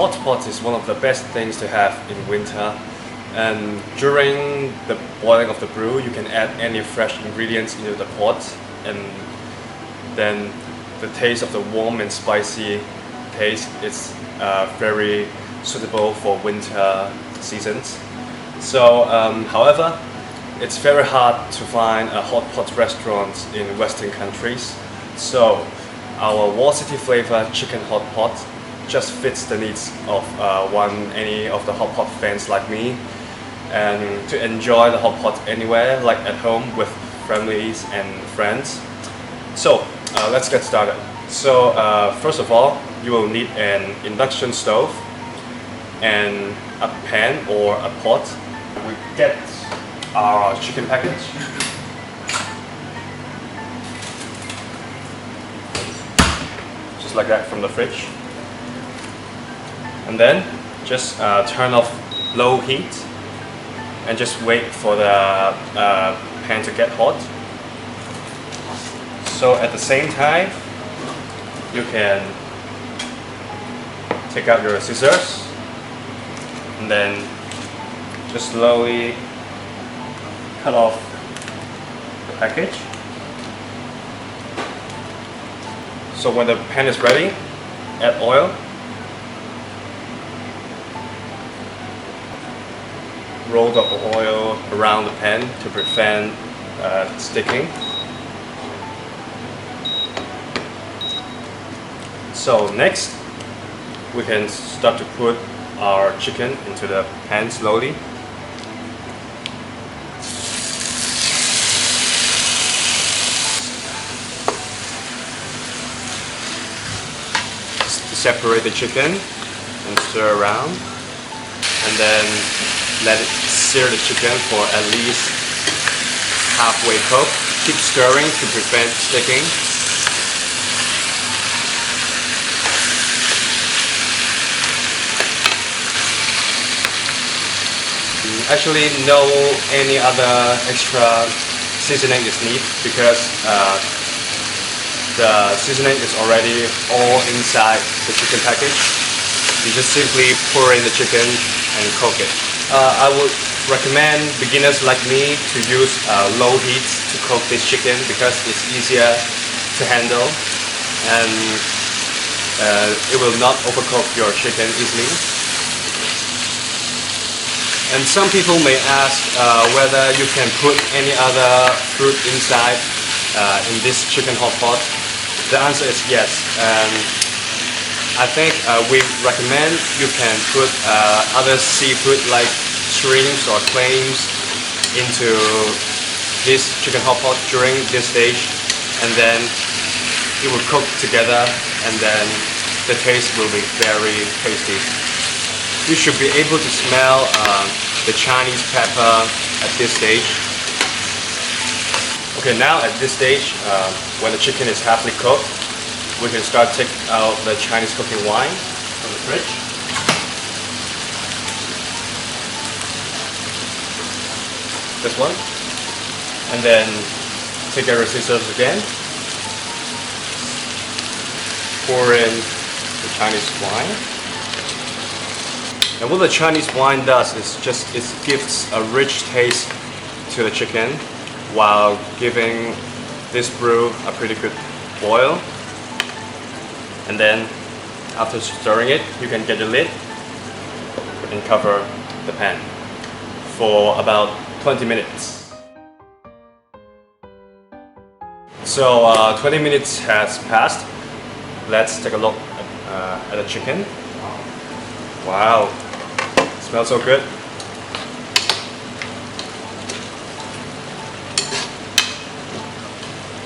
hot pot is one of the best things to have in winter, and during the boiling of the brew you can add any fresh ingredients into the pot, and then the taste of the warm and spicy taste is very suitable for winter seasons. So however, it's very hard to find a hot pot restaurant in Western countries, so our Wall City flavor chicken hot pot just fits the needs of any of the hot pot fans like me, and to enjoy the hot pot anywhere, like at home with families and friends. So let's get started. So first of all, you will need an induction stove and a pan or a pot. We get our chicken package. Just like that from the fridge. And then just turn off low heat and just wait for the pan to get hot. So at the same time, you can take out your scissors and then just slowly cut off the package. So when the pan is ready, add oil. Roll the oil around the pan to prevent sticking. So next, we can start to put our chicken into the pan slowly. Separate the chicken and stir around, and then let it sear the chicken for at least halfway cooked. Keep stirring to prevent sticking. Actually, no any other extra seasoning is needed because the seasoning is already all inside the chicken package. You just simply pour in the chicken and cook it. I would recommend beginners like me to use low heat to cook this chicken because it's easier to handle, and it will not overcook your chicken easily. And some people may ask whether you can put any other fruit inside in this chicken hot pot. The answer is yes. I think we recommend you can put other seafood like shrimps or clams into this chicken hot pot during this stage, and then it will cook together, and then the taste will be very tasty. You should be able to smell the Chinese pepper at this stage. Okay, now at this stage, when the chicken is halfway cooked, we can start to take out the Chinese cooking wine from the fridge. This one. And then take our scissors again. Pour in the Chinese wine. And what the Chinese wine does is it gives a rich taste to the chicken while giving this brew a pretty good boil. And then after stirring it, you can get the lid and cover the pan for about 20 minutes. So 20 minutes has passed. Let's take a look at the chicken. Wow, it smells so good.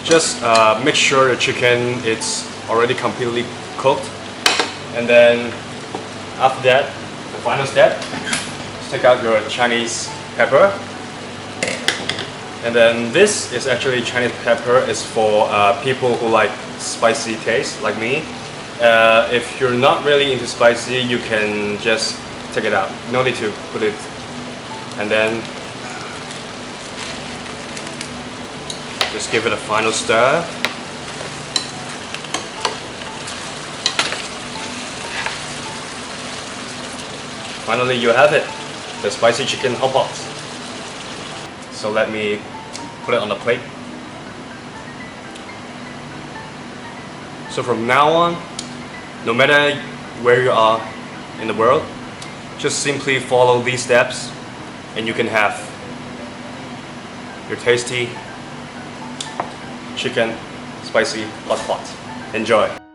Just make sure the chicken is already completely cooked, and then after that, the final step, take out your Chinese pepper. And then this is actually Chinese pepper. It's for people who like spicy taste like me. If you're not really into spicy, you can just take it out. No need to put it. And then just give it a final stir. finally you have it, the spicy chicken hot pot. So let me put it on the plate. So from now on, no matter where you are in the world, just simply follow these steps and you can have your tasty chicken spicy hot pot. Enjoy!